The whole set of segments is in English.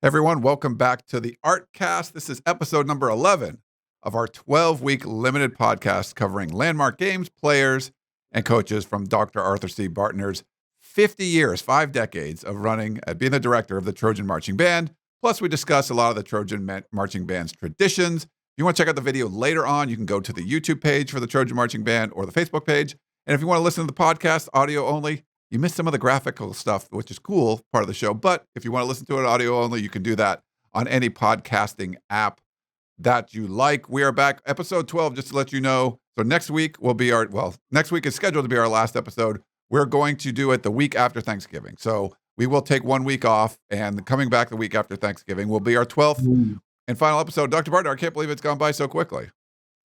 Everyone, welcome back to the Artcast. This is episode number 11 of our 12-week limited podcast covering landmark games, players, and coaches from Dr. Arthur C. Bartner's 50 years, 5 decades of running and being the director of the Trojan Marching Band. Plus, we discuss a lot of the Trojan Marching Band's traditions. If you want to check out the video later on, you can go to the YouTube page for the Trojan Marching Band or the Facebook page. And if you want to listen to the podcast audio only, you missed some of the graphical stuff, which is cool, part of the show. But if you want to listen to it audio only, you can do that on any podcasting app that you like. We are back, episode 12, just to let you know. So next week next week is scheduled to be our last episode. We're going to do it the week after Thanksgiving. So we will take 1 week off, and coming back the week after Thanksgiving will be our 12th and final episode. Dr. Bartner, I can't believe it's gone by so quickly.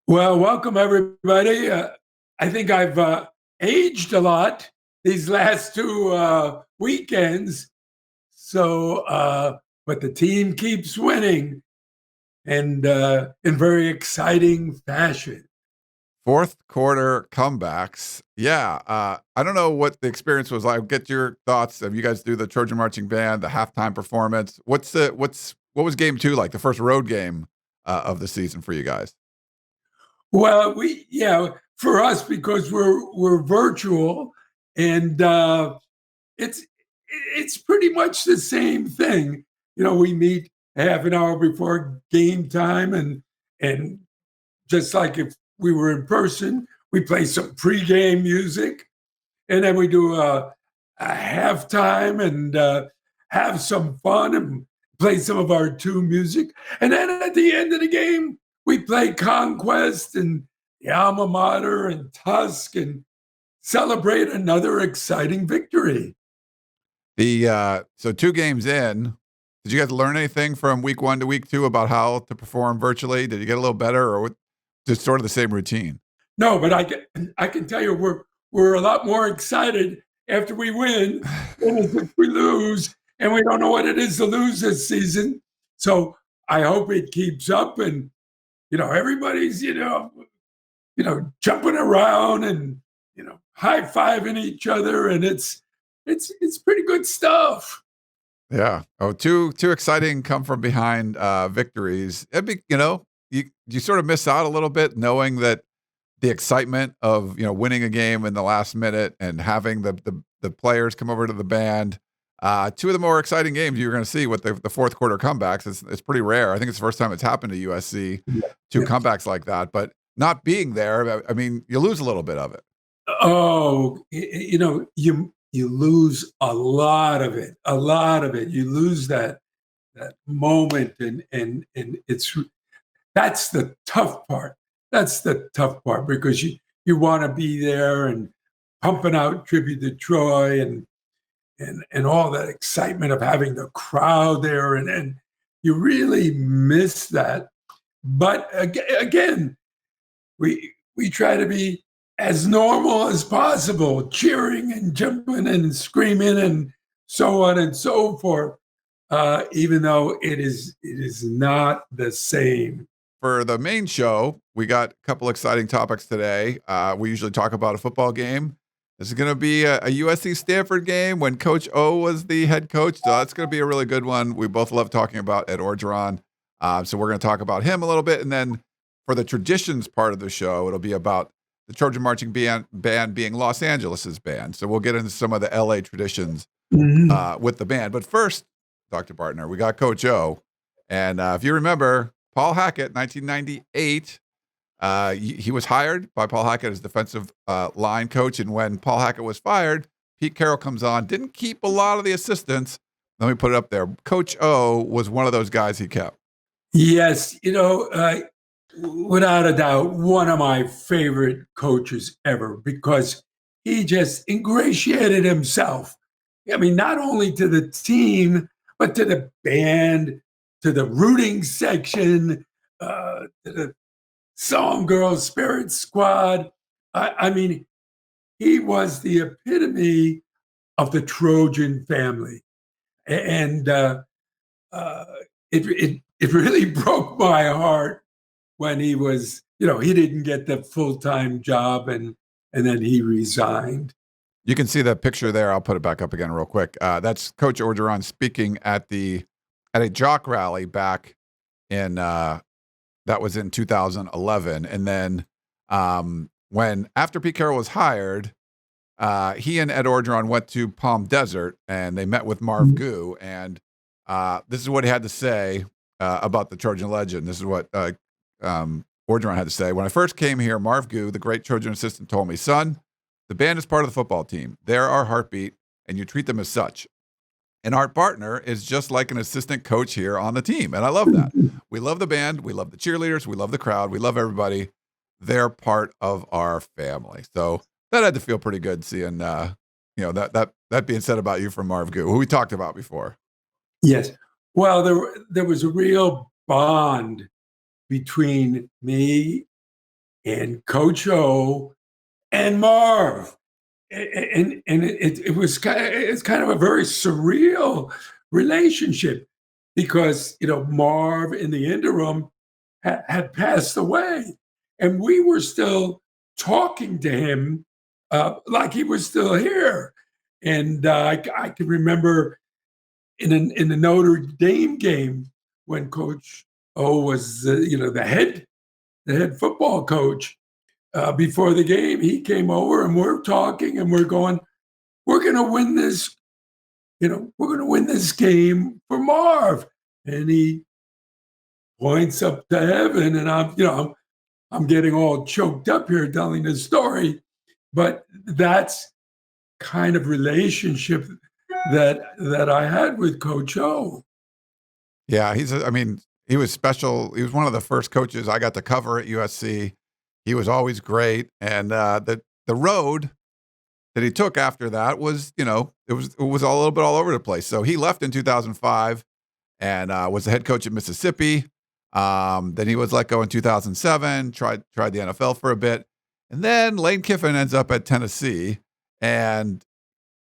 Well, welcome, everybody. I think I've aged a lot these last 2 weekends. So, but the team keeps winning and in very exciting fashion. Fourth quarter comebacks. Yeah. I don't know what the experience was like. Get your thoughts. If you guys do the Trojan Marching Band, the halftime performance, what was game 2 like, the first road game of the season for you guys? Well, for us, because we're virtual, and it's pretty much the same thing. You know, we meet half an hour before game time, and just like if we were in person, we play some pregame music, and then we do a halftime and have some fun and play some of our tune music. And then at the end of the game, we play Conquest and the Alma Mater and Tusk and celebrate another exciting victory. So 2 games in, did you guys learn anything from week 1 to week 2 about how to perform virtually? Did you get a little better, or just sort of the same routine? No, but I can tell you we're a lot more excited after we win than if we lose, and we don't know what it is to lose this season. So I hope it keeps up, and everybody's jumping around and high-fiving each other, and it's pretty good stuff. Yeah. Oh, two exciting come from behind victories. It'd be, you sort of miss out a little bit knowing that the excitement of, winning a game in the last minute and having the players come over to the band. 2 of the more exciting games you're going to see with the fourth quarter comebacks. It's pretty rare. I think it's the first time it's happened to USC, 2 comebacks like that, but not being there, I mean, you lose a little bit of it. Oh, you lose a lot of it. You lose that moment, and that's the tough part. That's the tough part, because you want to be there and pumping out tribute to Troy and all that excitement of having the crowd there, and you really miss that. But again, we try to be as normal as possible, cheering and jumping and screaming and so on and so forth, even though it is not the same. For the main show, we got a couple exciting topics today. We usually talk about a football game. This is going to be a USC Stanford game when Coach O was the head coach. So that's going to be a really good one. We both love talking about at Orgeron. So we're going to talk about him a little bit. And then for the traditions part of the show, it'll be about the Trojan Marching Band being Los Angeles' band. So we'll get into some of the LA traditions with the band. But first, Dr. Bartner, we got Coach O. And if you remember, Paul Hackett, 1998, he was hired by Paul Hackett as defensive line coach. And when Paul Hackett was fired, Pete Carroll comes on, didn't keep a lot of the assistants. Let me put it up there. Coach O was one of those guys he kept. Yes, without a doubt, one of my favorite coaches ever, because he just ingratiated himself. I mean, not only to the team, but to the band, to the rooting section, to the Song Girls Spirit Squad. I mean, he was the epitome of the Trojan family. And it really broke my heart when he was, he didn't get the full-time job, and then he resigned. You can see that picture there. I'll put it back up again real quick. That's Coach Orgeron speaking at the at a jock rally back in that was in 2011, and then when after Pete Carroll was hired, he and Ed Orgeron went to Palm Desert and they met with Marv Goo, and this is what he had to say about the Trojan legend. This is what Orgeron had to say. When I first came here, Marv Goo, the great Trojan assistant, told me, "Son, the band is part of the football team. They're our heartbeat, and you treat them as such. And Art Bartner is just like an assistant coach here on the team." And I love that. We love the band. We love the cheerleaders. We love the crowd. We love everybody. They're part of our family. So that had to feel pretty good seeing, that being said about you from Marv Goo, who we talked about before. Yes. Well, there was a real bond between me and Coach O and Marv. And it's kind of a very surreal relationship because, Marv in the interim had passed away, and we were still talking to him like he was still here. And I can remember in the Notre Dame game when Coach O was the head football coach. Before the game, he came over and we're talking and we're going, we're going to win this, we're going to win this game for Marv. And he points up to heaven, and I'm getting all choked up here telling this story, but that's kind of relationship that I had with Coach O. Yeah, he was special. He was one of the first coaches I got to cover at USC. He was always great, and the road that he took after that was, it was a little bit all over the place. So he left in 2005 and was the head coach at Mississippi. Then he was let go in 2007. Tried the NFL for a bit, and then Lane Kiffin ends up at Tennessee, and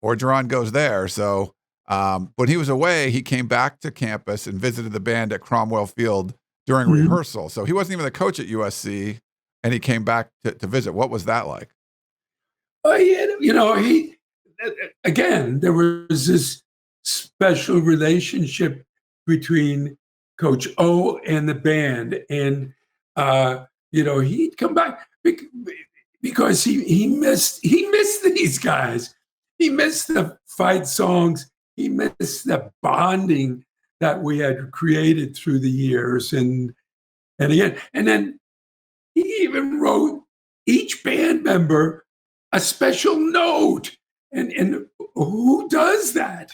Orgeron goes there. So when he was away, he came back to campus and visited the band at Cromwell Field during rehearsal. So he wasn't even the coach at USC. And he came back to visit. What was that like? Oh, again, there was this special relationship between Coach O and the band. And, he'd come back because he missed these guys. He missed the fight songs. He missed the bonding that we had created through the years. And then he even wrote each band member a special note. And who does that?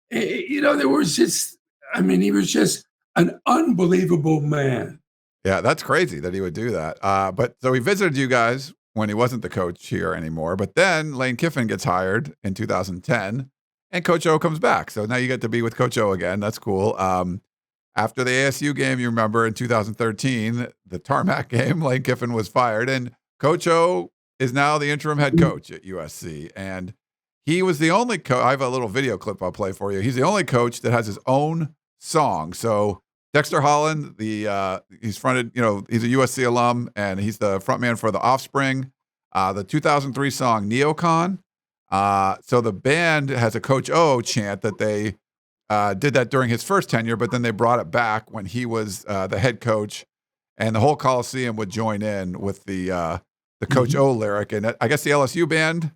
There was just, he was just an unbelievable man. Yeah, that's crazy that he would do that. But so he visited you guys when he wasn't the coach here anymore. But then Lane Kiffin gets hired in 2010 and Coach O comes back. So now you get to be with Coach O again. That's cool. After the ASU game, you remember in 2013, the tarmac game, Lane Kiffin was fired, and Coach O is now the interim head coach at USC. And he was the only coach. I have a little video clip I'll play for you. He's the only coach that has his own song. So Dexter Holland, he's fronted, he's a USC alum, and he's the frontman for The Offspring, the 2003 song Neocon. So the band has a Coach O chant that they did that during his first tenure, but then they brought it back when he was the head coach, and the whole Coliseum would join in with the Coach O lyric. And I guess the LSU band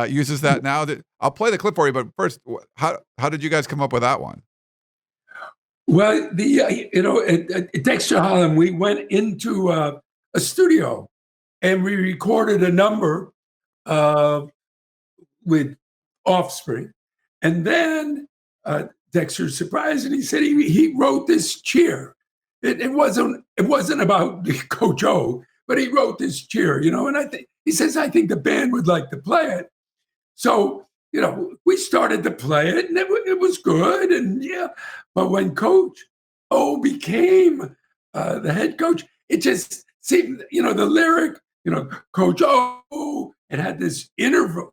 uses that now. I'll play the clip for you, but first, how did you guys come up with that one? Well, at Dexter Holland, we went into a studio and we recorded a number with Offspring, and then Dexter's surprised, and he said he wrote this cheer. It wasn't about Coach O, but he wrote this cheer, and I think I think the band would like to play it. So, we started to play it, and it was good, and yeah. But when Coach O became the head coach, it just seemed, the lyric, Coach O, it had this interval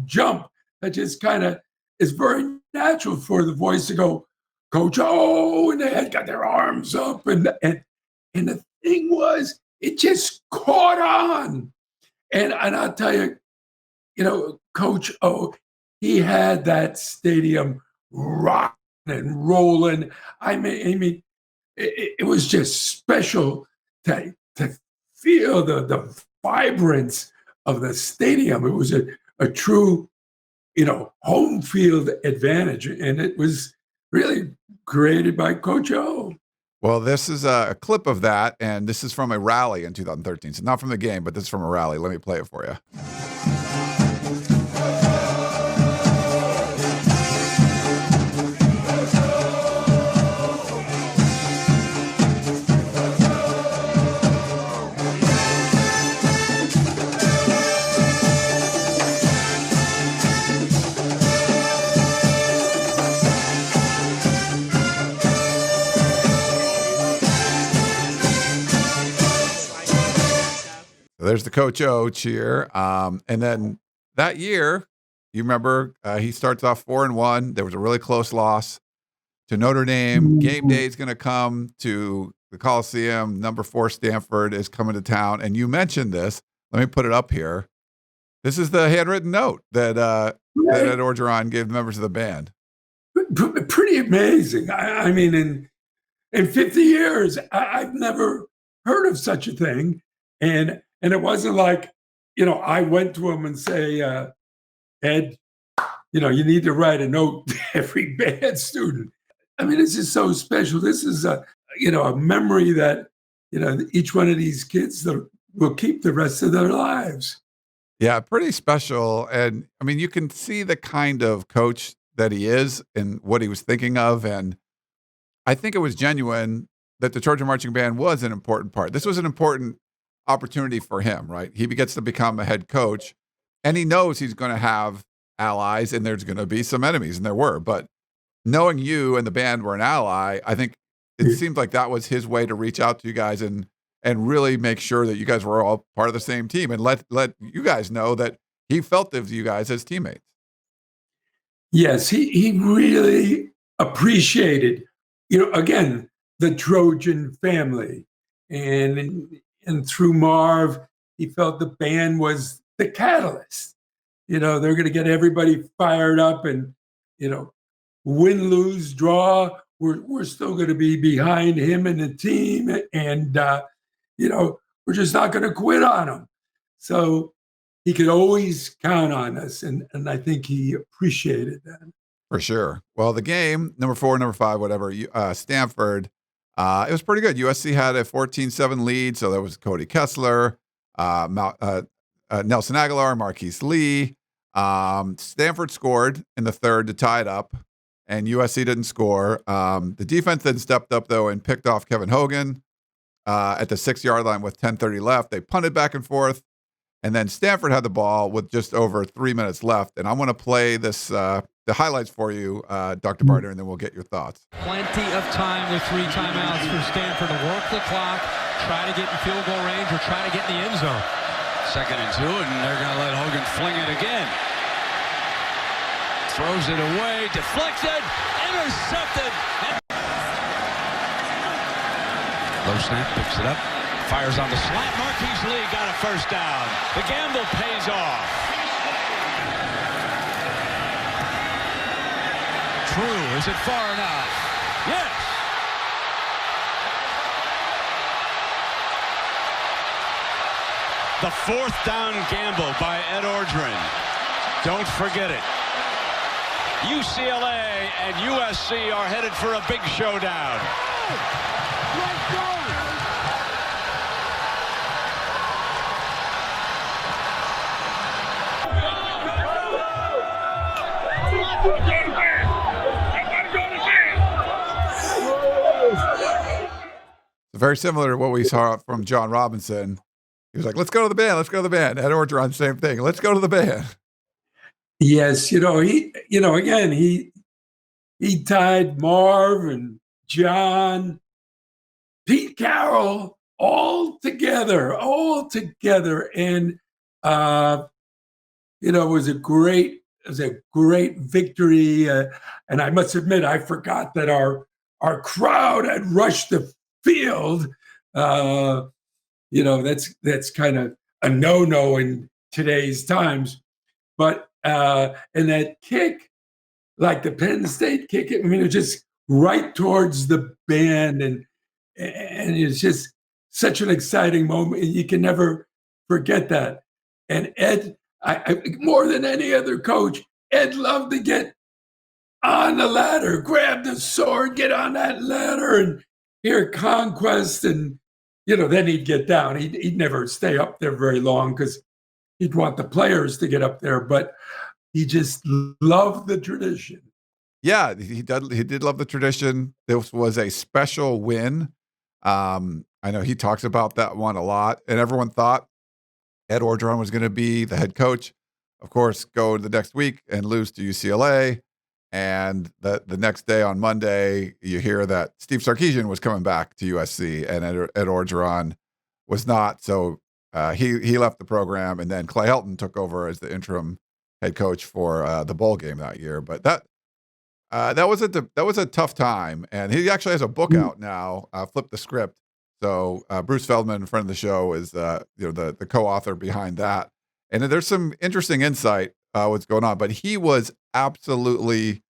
jump that just kind of is very natural for the voice to go, Coach O, and they had got their arms up, and the thing was, it just caught on, and I'll tell you, Coach O, he had that stadium rock. and rolling. I mean, it was just special to feel the vibrance of the stadium. It was a true, home field advantage, and it was really created by Coach O. Well, this is a clip of that, and this is from a rally in 2013. So not from the game, but this is from a rally. Let me play it for you. There's the Coach O cheer. And then that year, you remember, he starts off 4-1. There was a really close loss to Notre Dame. Game day is going to come to the Coliseum. Number 4 Stanford is coming to town. And you mentioned this. Let me put it up here. This is the handwritten note that that Ed Orgeron gave the members of the band. Pretty amazing. I mean, in 50 years, I've never heard of such a thing. And it wasn't like, I went to him and say, Ed, you need to write a note to every band student. I mean, this is so special. This is a memory that, each one of these kids will keep the rest of their lives. Yeah, pretty special. And I mean, you can see the kind of coach that he is and what he was thinking of. And I think it was genuine that the Trojan Marching Band was an important part. This was an important opportunity for him, right? He gets to become a head coach, and he knows he's going to have allies and there's going to be some enemies, and there were. But knowing you and the band were an ally, I think it seemed like that was his way to reach out to you guys and really make sure that you guys were all part of the same team and let you guys know that he felt of you guys as teammates. Yes, he really appreciated, again, the Trojan family. And through Marv, he felt the band was the catalyst. They're going to get everybody fired up, and, win, lose, draw, we're still going to be behind him and the team. And, we're just not going to quit on him. So he could always count on us. And I think he appreciated that. For sure. Well, the game, number 4, number 5, whatever, Stanford, it was pretty good. USC had a 14-7 lead, so there was Cody Kessler, Nelson Aguilar, Marquise Lee. Stanford scored in the third to tie it up, and USC didn't score. The defense then stepped up, though, and picked off Kevin Hogan at the 6-yard line with 10:30 left. They punted back and forth, and then Stanford had the ball with just over 3 minutes left. And I want to play this the highlights for you, Dr. Bartner, and then we'll get your thoughts. Plenty of time with 3 timeouts for Stanford to work the clock, try to get in field goal range, or try to get in the end zone. 2nd and 2, and they're going to let Hogan fling it again. Throws it away, deflected, intercepted. Low snap, picks it up, fires on the slant. Marquise Lee got a first down. The gamble pays off. True. Is it far enough? Yes. The 4th down gamble by Ed Orgeron. Don't forget it. UCLA and USC are headed for a big showdown. Let's go. Very similar to what we saw from John Robinson. He was like, let's go to the band. Let's go to the band. Ed Orgeron, same thing. Let's go to the band. Yes. Again, he tied Marv and John, Pete Carroll all together. And, it was a great victory. And I must admit, I forgot that our crowd had rushed the field. That's kind of a no-no in today's times. But and that kick like the Penn State kick. I mean, it's just right towards the band, and it's just such an exciting moment. You can never forget that. And Ed, more than any other coach, Ed loved to get on the ladder, grab the sword, get on that ladder, and hear conquest. And then he'd get down. He'd never stay up there very long because he'd want the players to get up there. But he just loved the tradition. Yeah, he did love the tradition. This was a special win. I know he talks about that one a lot, and everyone thought Ed Orgeron was going to be the head coach. Of course, go the next week and lose to UCLA. And the next day on Monday, you hear that Steve Sarkisian was coming back to USC, and Ed Orgeron was not. So he left the program, and then Clay Helton took over as the interim head coach for the bowl game that year. But that was a tough time, and he actually has a book out now. Flip the Script. So Bruce Feldman, friend of the show, is the co-author behind that. And there's some interesting insight what's going on. But he was absolutely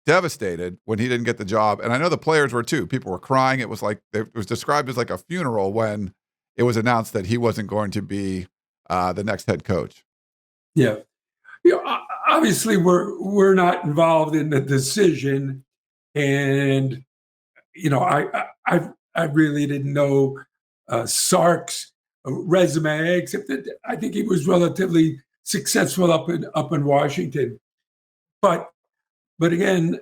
devastated when he didn't get the job, and I know the players were too. People were crying. It was described as like a funeral when it was announced that he wasn't going to be the next head coach. Yeah. Obviously we're not involved in the decision, and I really didn't know Sark's resume, except that I think he was relatively successful up in Washington. But again,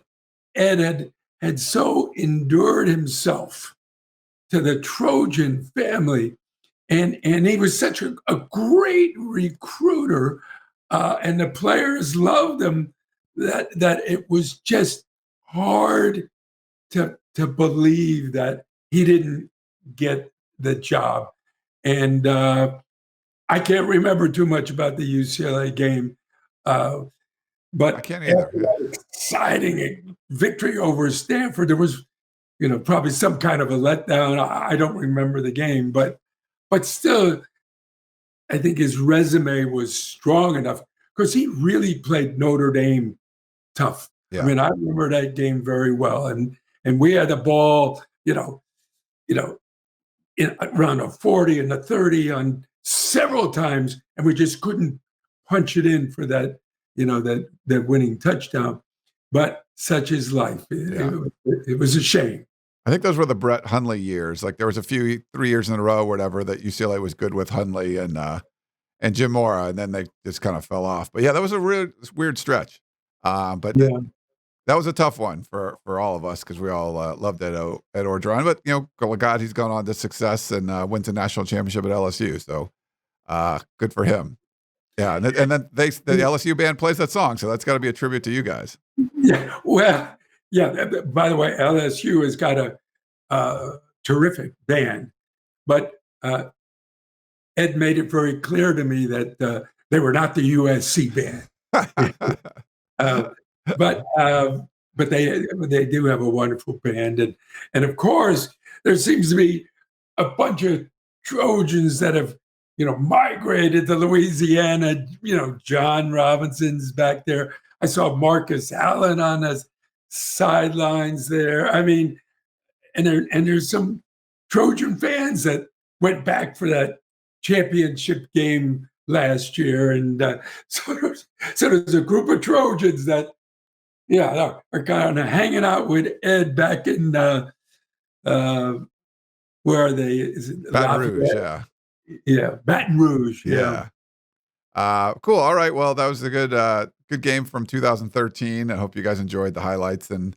Ed had so endured himself to the Trojan family, and he was such a great recruiter. And the players loved him that it was just hard to believe that he didn't get the job. And I can't remember too much about the UCLA game, but I can't either. That exciting victory over Stanford, there was probably some kind of a letdown. I don't remember the game, but still, I think his resume was strong enough because he really played Notre Dame tough. Yeah. I mean, I remember that game very well, and we had the ball, in around a 40 and a 30 on several times, and we just couldn't punch it in for that, that winning touchdown. But such is life. It was a shame. I think those were the Brett Hundley years. Like there was 3 years in a row, or whatever, that UCLA was good with Hundley and Jim Mora, and then they just kind of fell off. But yeah, that was a weird stretch. But that was a tough one for all of us because we all loved Ed Orgeron. But God, he's gone on to success and wins a national championship at LSU. So good for him. Yeah, and then the LSU band plays that song, so that's got to be a tribute to you guys. Yeah, well, yeah. By the way, LSU has got a terrific band, but Ed made it very clear to me that they were not the USC band. But they do have a wonderful band, and of course there seems to be a bunch of Trojans that have migrated to Louisiana. John Robinson's back there. I saw Marcus Allen on the sidelines there. I mean, and there's some Trojan fans that went back for that championship game last year, and so there's a group of Trojans that are kind of hanging out with Ed back in where are they? Is it Baton Rouge? Yeah, Baton Rouge. Yeah. Cool. All right. Well, that was a good game from 2013. I hope you guys enjoyed the highlights and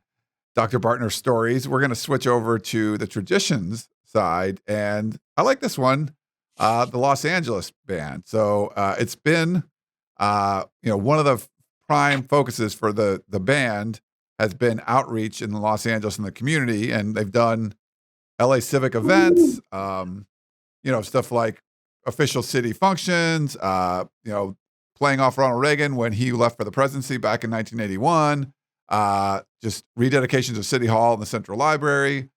Dr. Bartner's stories. We're going to switch over to the traditions side, and I like this one, the Los Angeles band. So it's been, one of the prime focuses for the band has been outreach in Los Angeles in the community, and they've done LA civic events, stuff like official city functions, playing off Ronald Reagan when he left for the presidency back in 1981, just rededications of City Hall and the Central Library.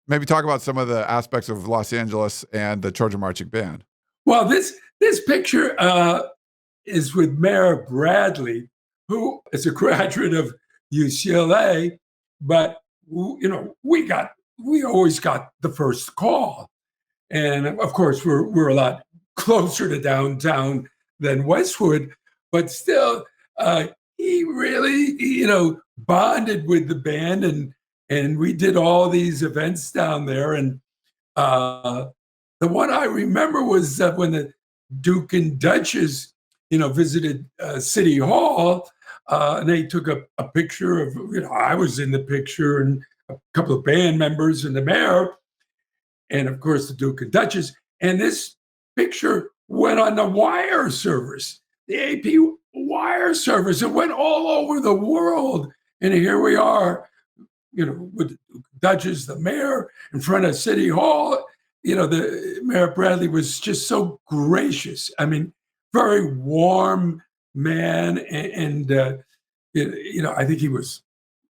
Maybe talk about some of the aspects of Los Angeles and the Trojan Marching Band. Well, this picture is with Mayor Bradley, who is a graduate of UCLA, but we always got the first call, and of course we're a lot closer to downtown than Westwood, but still, he really bonded with the band, and we did all these events down there, and the one I remember was when the Duke and Duchess, visited City Hall, and they took a picture of, I was in the picture and a couple of band members and the mayor, and of course the Duke and Duchess. And this picture went on the wire service, the AP wire service. It went all over the world. And here we are, with the Duke and Duchess, the mayor, in front of City Hall. The Mayor Bradley was just so gracious. I mean, very warm man. And I think he was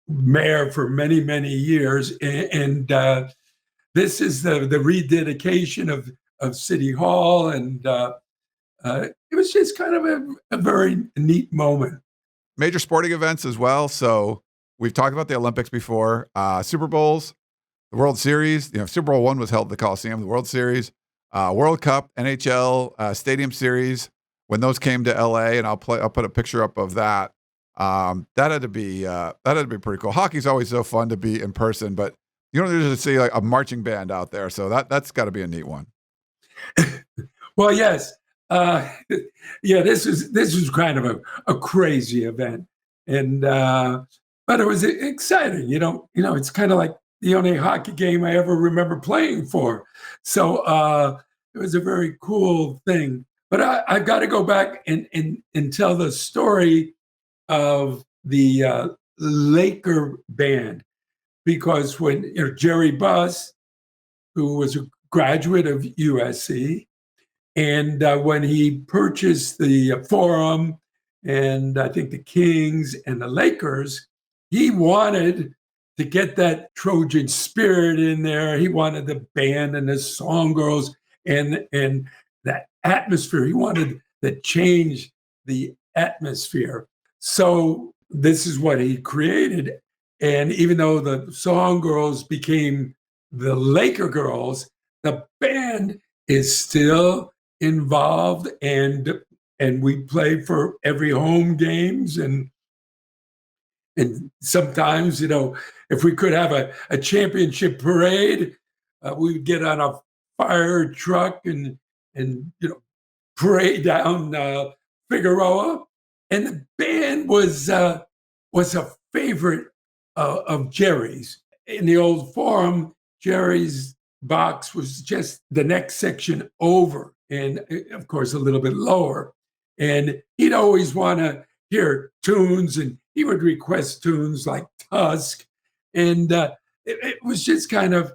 mayor for many, many years. And this is the rededication of City Hall. And it was just kind of a very neat moment. Major sporting events as well. So we've talked about the Olympics before, Super Bowls, the World Series. Super Bowl I was held at the Coliseum, the World Series, World Cup, NHL, Stadium Series. When those came to LA, and I'll put a picture up of that. That had to be pretty cool. Hockey's always so fun to be in person, but you don't usually see like a marching band out there. So that's got to be a neat one. Well, yes. This was kind of a crazy event, and but it was exciting. It's kind of like the only hockey game I ever remember playing for. So it was a very cool thing. But I've got to go back and tell the story of the Laker band, because when Jerry Buss, who was a graduate of USC, and when he purchased the Forum and I think the Kings and the Lakers, he wanted to get that Trojan spirit in there. He wanted the band and the song girls and that atmosphere. He wanted to change the atmosphere. So this is what he created. And even though the song girls became the Laker girls, the band is still involved, and we play for every home games, and sometimes if we could have a championship parade, we would get on a fire truck and parade down Figueroa. And the band was a favorite of Jerry's. In the old Forum, Jerry's box was just the next section over, and of course a little bit lower. And he'd always want to hear tunes, and he would request tunes like Tusk. And it was just kind of,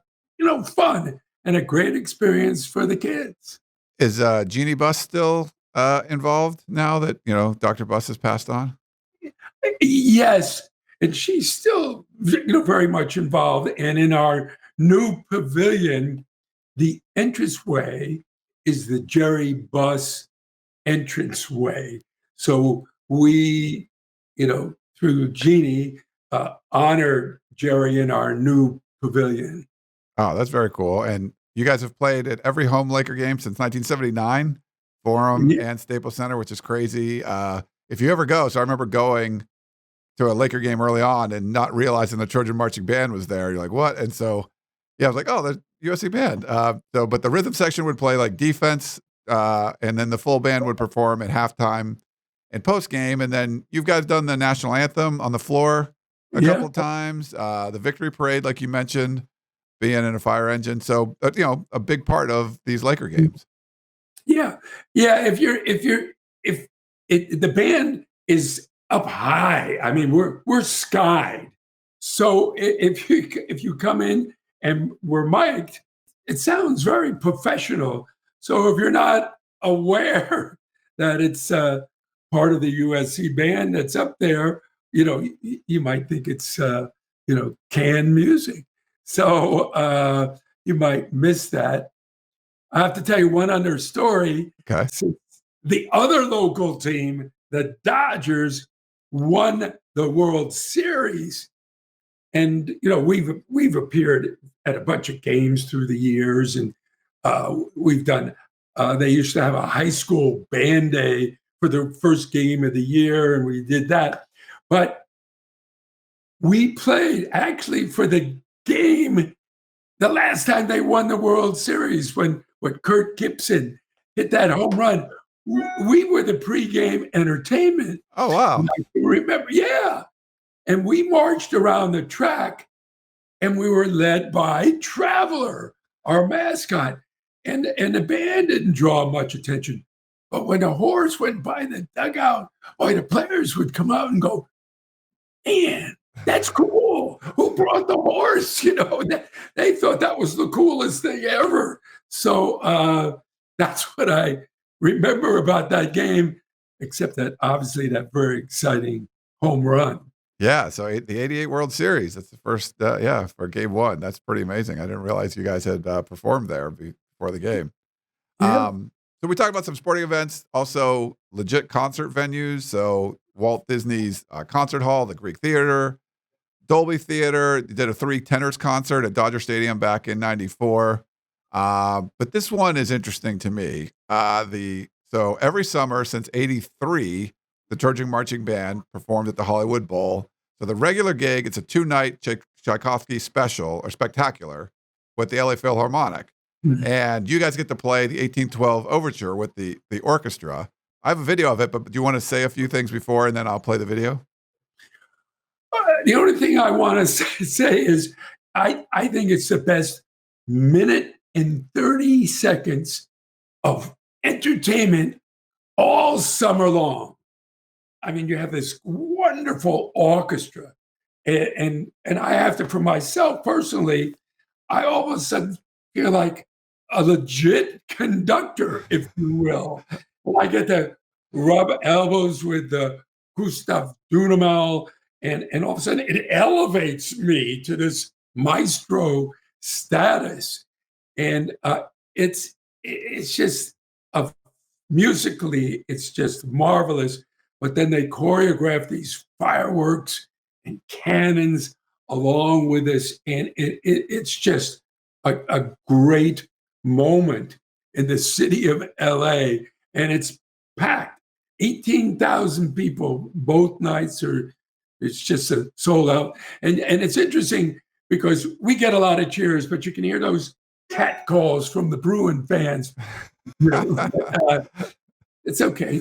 fun and a great experience for the kids. Is Jeannie Buss still involved now that, Dr. Buss has passed on? Yes. And she's still, very much involved. And in our new pavilion, the entranceway is the Jerry Buss entranceway. So we, through Jeannie, honored Jerry in our new pavilion. Oh, that's very cool. And you guys have played at every home Laker game since 1979, Forum and Staples Center, which is crazy. If you ever go, so I remember going to a Laker game early on and not realizing the Trojan Marching Band was there. You're like, what? And so, I was like, oh, the USC band. But the rhythm section would play like defense, and then the full band would perform at halftime and post game. And then you guys done the national anthem on the floor a couple of times. The victory parade, like you mentioned, being in a fire engine. So, a big part of these Laker games. Yeah. If the band is up high, I mean, we're skied. So if you come in and we're mic'd, it sounds very professional. So if you're not aware that it's part of the USC band that's up there, you might think it's canned music. So you might miss that. I have to tell you one other story. Okay. The other local team, the Dodgers, won the World Series. And, we've appeared at a bunch of games through the years, and we've done, they used to have a high school band day for the first game of the year, and we did that. But we played actually for the game the last time they won the World Series when Kurt Gibson hit that home run. We were the pregame entertainment. Oh, wow. I can remember, yeah. And we marched around the track, and we were led by Traveler, our mascot. And the band didn't draw much attention. But when a horse went by the dugout, the players would come out and go, "Man, that's cool. Who brought the horse?" They thought that was the coolest thing ever. So that's what I remember about that game, except that obviously that very exciting home run. Yeah, so the 88 World Series, that's the first, for game one. That's pretty amazing. I didn't realize you guys had performed there before the game. Yeah. So we talked about some sporting events, also legit concert venues. So Walt Disney's Concert Hall, the Greek Theater, Dolby Theater. You did a 3 tenors concert at Dodger Stadium back in '94. But this one is interesting to me. So every summer since '83, the Trojan Marching Band performed at the Hollywood Bowl. So the regular gig, it's a 2-night Tchaikovsky special or spectacular with the LA Philharmonic. Mhm. And you guys get to play the 1812 Overture with the orchestra. I have a video of it, but do you want to say a few things before and then I'll play the video? The only thing I want to say is I think it's the best minute and 30 seconds of entertainment all summer long. I mean, you have this wonderful orchestra, and I have to, for myself personally, I all of a sudden feel like a legit conductor, if you will. I get to rub elbows with Gustav Dunamel, and all of a sudden it elevates me to this maestro status, and it's just musically it's just marvelous. But then they choreograph these fireworks and cannons along with this, and it's just a great moment in the city of LA, and it's packed. 18,000 people both nights it's just a sold out. And it's interesting because we get a lot of cheers, but you can hear those cat calls from the Bruin fans. It's okay.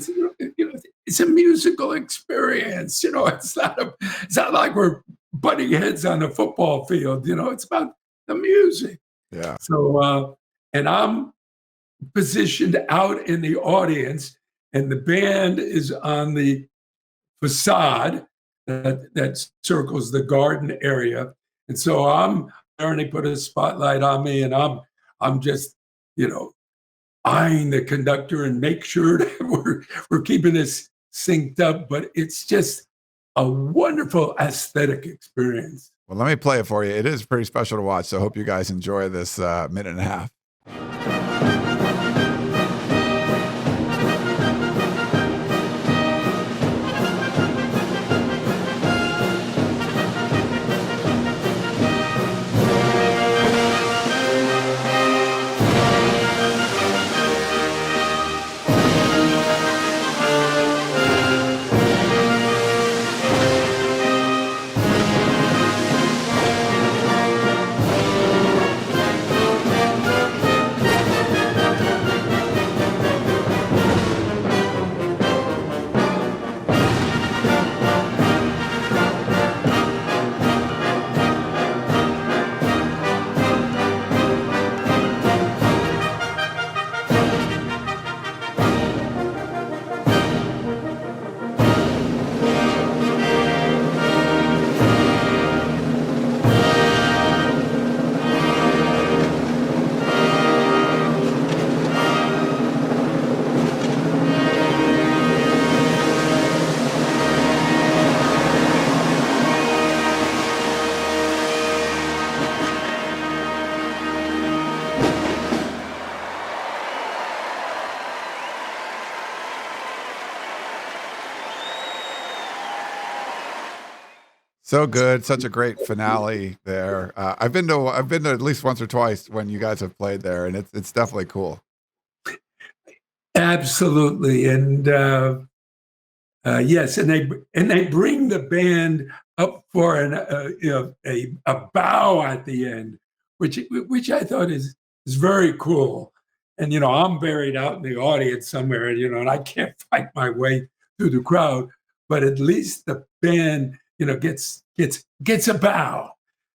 It's a musical experience. It's not like we're butting heads on the football field. It's about the music. Yeah. So, and I'm positioned out in the audience, and the band is on the facade that circles the garden area. And so I'm there, and they put a spotlight on me, and I'm just, eyeing the conductor and make sure that we're keeping this synced up. But it's just a wonderful aesthetic experience. Well, let me play it for you. It is pretty special to watch. So I hope you guys enjoy this minute and a half. So good, such a great finale there. I've been to at least once or twice when you guys have played there, and it's definitely cool. Absolutely, and yes, and they bring the band up for a bow at the end, which I thought is very cool. And I'm buried out in the audience somewhere, and I can't fight my way through the crowd, but at least the band gets a bow.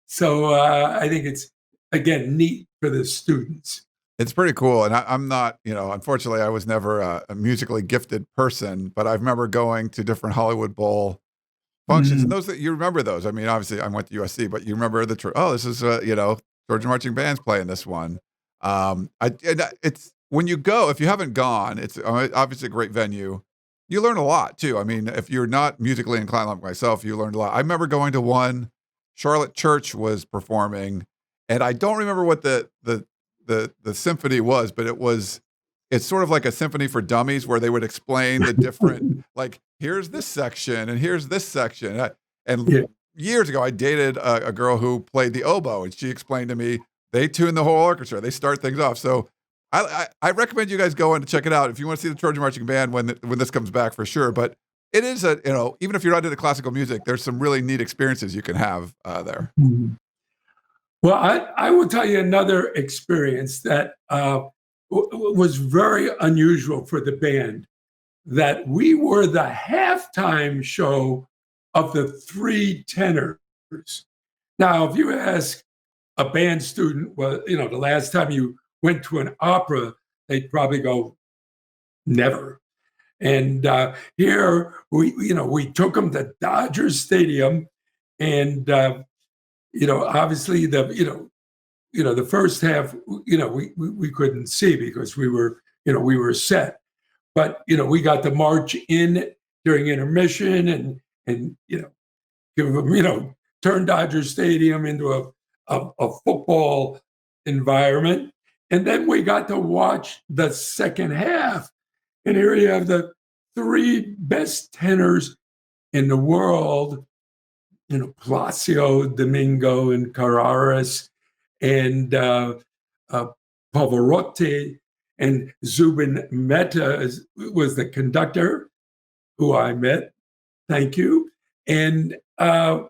So I think it's again neat for the students. It's pretty cool. And I'm not, unfortunately, I was never a musically gifted person, but I remember going to different Hollywood Bowl functions. And those that you remember those. I mean, obviously, I went to USC, but you remember this is, Trojan Marching Band's playing this one. It's when you go, if you haven't gone, it's obviously a great venue. You learn a lot too. I mean, if you're not musically inclined like myself, you learned a lot. I remember going to one, Charlotte Church was performing, and I don't remember what the symphony was, but it's sort of like a symphony for dummies where they would explain the different, like, here's this section and here's this section. Years ago, I dated a girl who played the oboe, and she explained to me, they tune the whole orchestra. They start things off. So I recommend you guys go in to check it out if you want to see the Trojan Marching Band when this comes back, for sure. But it is even if you're not into classical music, there's some really neat experiences you can have there. Mm-hmm. Well, I will tell you another experience that was very unusual for the band, that we were the halftime show of the three tenors. Now, if you ask a band student, well, the last time you went to an opera, they'd probably go, never. And here we took them to Dodger Stadium, and obviously the first half, we couldn't see because we were set, but we got to march in during intermission and give them, turn Dodger Stadium into a football environment. And then we got to watch the second half. And here you have the three best tenors in the world, Placio, Domingo, and Carreras, and Pavarotti, and Zubin Mehta was the conductor, who I met. Thank you. And to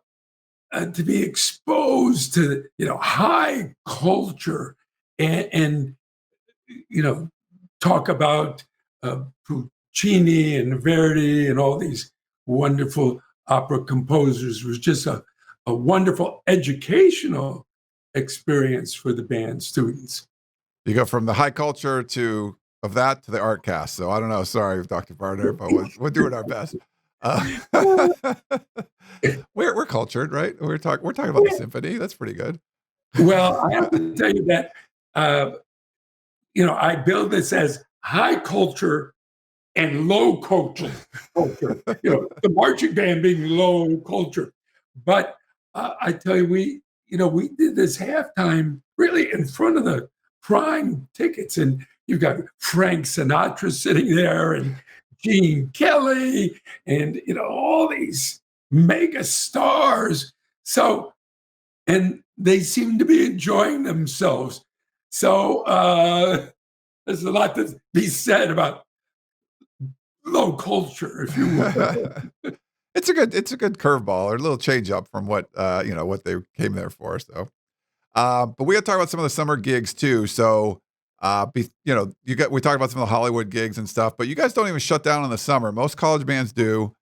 be exposed to high culture and talk about Puccini and Verdi and all these wonderful opera composers was just a wonderful educational experience for the band students. You go from the high culture to the Artcast. So I don't know. Sorry, Dr. Bartner, but we're doing our best. We're cultured, right? We're talking about the symphony. That's pretty good. Well, I have to tell you that I build this as high culture and low culture. The marching band being low culture, but I tell you, we did this halftime really in front of the prime tickets, and you've got Frank Sinatra sitting there, and Gene Kelly, and all these mega stars. So, and they seem to be enjoying themselves. So there's a lot to be said about low culture, if you will. It's a good curveball, or a little change up from what what they came there for. So, but we got to talk about some of the summer gigs too. So, we talked about some of the Hollywood gigs and stuff, but you guys don't even shut down in the summer. Most college bands do.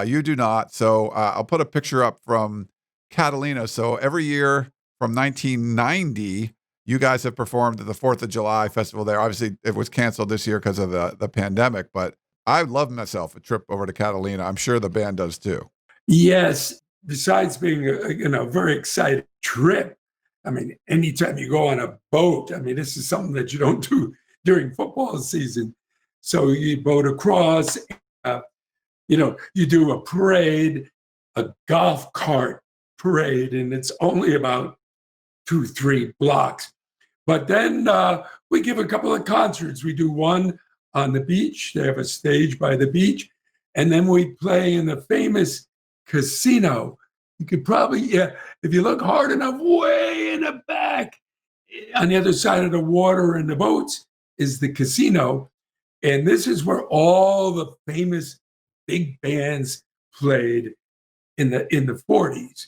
You do not. So I'll put a picture up from Catalina. So every year from 1990, you guys have performed at the 4th of July festival there. Obviously, it was canceled this year because of the pandemic, but I love myself a trip over to Catalina. I'm sure the band does too. Yes. Besides being a very exciting trip, I mean, anytime you go on a boat, I mean, this is something that you don't do during football season. So you boat across, you do a parade, a golf cart parade, and it's only about 2-3 blocks. But then we give a couple of concerts. We do one on the beach. They have a stage by the beach. And then we play in the famous casino You could probably, yeah, if you look hard enough, way in the back, on the other side of the water and the boats is the casino. And this is where all the famous big bands played in the 40s.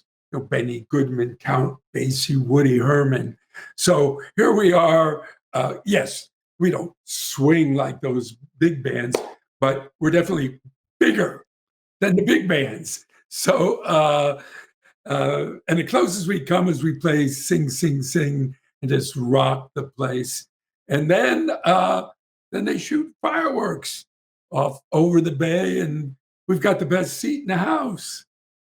Benny Goodman, Count Basie, Woody Herman. So here we are. Yes, we don't swing like those big bands, but we're definitely bigger than the big bands. So, and the closest we come is we play Sing, Sing, Sing and just rock the place. And then they shoot fireworks off over the bay, and we've got the best seat in the house.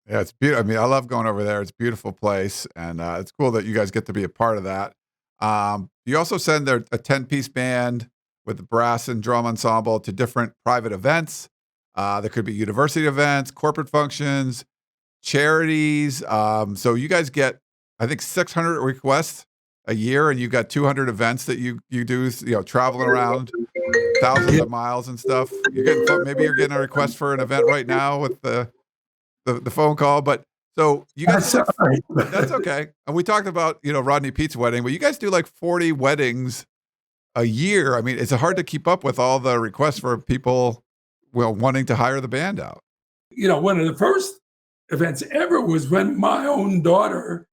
Yeah, it's beautiful. I mean, I love going over there. It's a beautiful place, and it's cool that you guys get to be a part of that. You also send a 10-piece band with the brass and drum ensemble to different private events. There could be university events, corporate functions, charities. So you guys get, I think, 600 requests a year, and you've got 200 events that you do, traveling around thousands of miles and stuff. Maybe you're getting a request for an event right now with the phone call, but so you guys that's okay. And we talked about, Rodney Pete's wedding, but you guys do like 40 weddings a year. I mean, it's hard to keep up with all the requests for people wanting to hire the band out. One of the first events ever was when my own daughter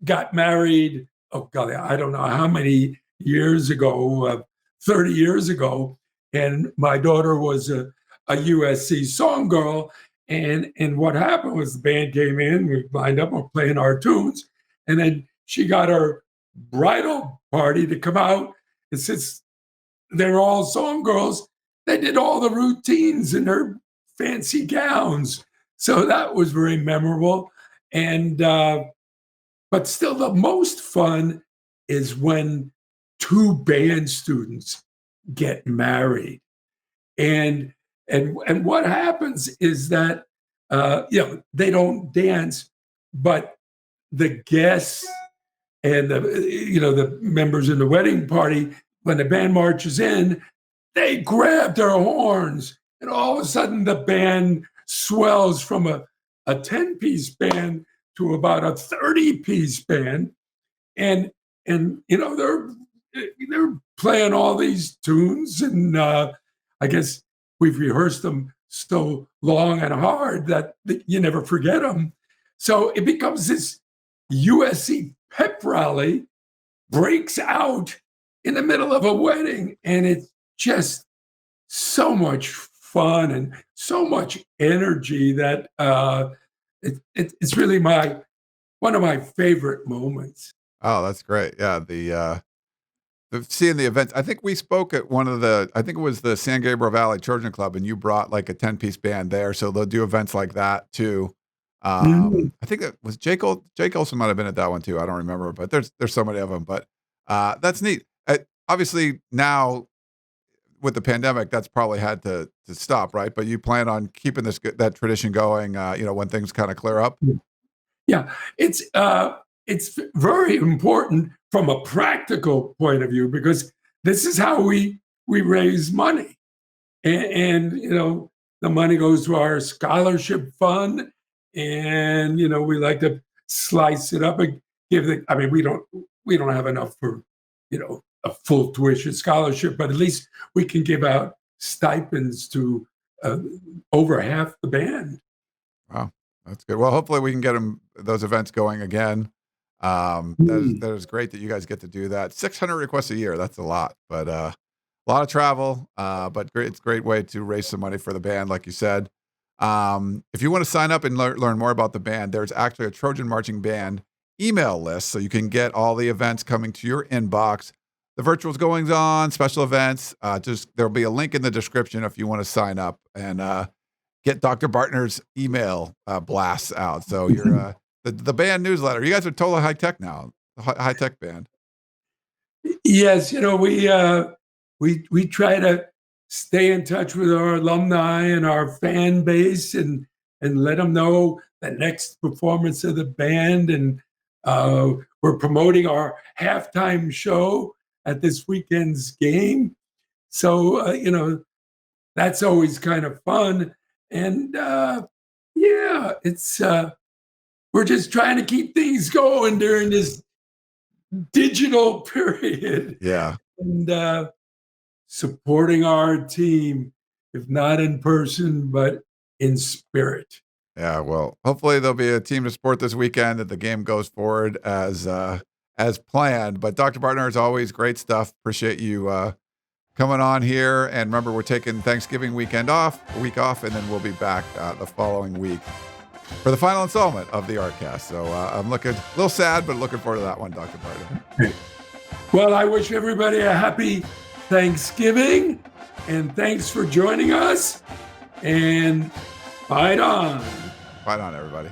got married. Oh golly, I don't know how many years ago, 30 years ago. And my daughter was a USC song girl. And what happened was the band came in, we lined up, we're playing our tunes, and then she got her bridal party to come out. And since they're all song girls, they did all the routines in their fancy gowns. So that was very memorable. And but still, the most fun is when two band students get married. And what happens is that they don't dance, but the guests and the members in the wedding party, when the band marches in, they grab their horns, and all of a sudden the band swells from a 10-piece band to about a 30-piece band, and they're playing all these tunes, and I guess we've rehearsed them so long and hard that you never forget them. So it becomes this USC pep rally breaks out in the middle of a wedding, and it's just so much fun and so much energy that it's really one of my favorite moments. Oh, that's great. Yeah, the seeing the events. I think we spoke at I think it was the San Gabriel Valley Trojan Club, and you brought like a 10-piece band there. So they'll do events like that too. I think it was Jake Olson might have been at that one too. I don't remember, but there's so many of them. But that's neat. Obviously now with the pandemic, that's probably had to stop, right? But you plan on keeping that tradition going, when things kind of clear up. Yeah, it's very important from a practical point of view, because this is how we raise money, and the money goes to our scholarship fund, and we like to slice it up and give we don't have enough for a full tuition scholarship, but at least we can give out stipends to over half the band. Wow, that's good. Well, hopefully we can get those events going again. That is great that you guys get to do that. 600 requests a year. That's a lot, but a lot of travel, but great. It's a great way to raise some money for the band, like you said. If you want to sign up and learn more about the band, there's actually a Trojan Marching Band email list, so you can get all the events coming to your inbox. The virtuals goings on, special events. There'll be a link in the description if you want to sign up and get Dr. Bartner's email blasts out. So you're the band newsletter. You guys are totally high tech now, high tech band. Yes, we try to stay in touch with our alumni and our fan base, and let them know the next performance of the band. And we're promoting our halftime show at this weekend's game. So, that's always kind of fun. And it's we're just trying to keep things going during this digital period. Yeah. And supporting our team, if not in person, but in spirit. Yeah, well, hopefully there'll be a team to support this weekend that the game goes forward as planned. But Dr. Bartner, as always, great stuff. Appreciate you coming on here. And remember, we're taking Thanksgiving a week off, and then we'll be back the following week for the final installment of the Artcast. So I'm looking a little sad, but looking forward to that one, Dr. Bartner. Well, I wish everybody a happy Thanksgiving, and thanks for joining us. And fight on. Fight on, everybody.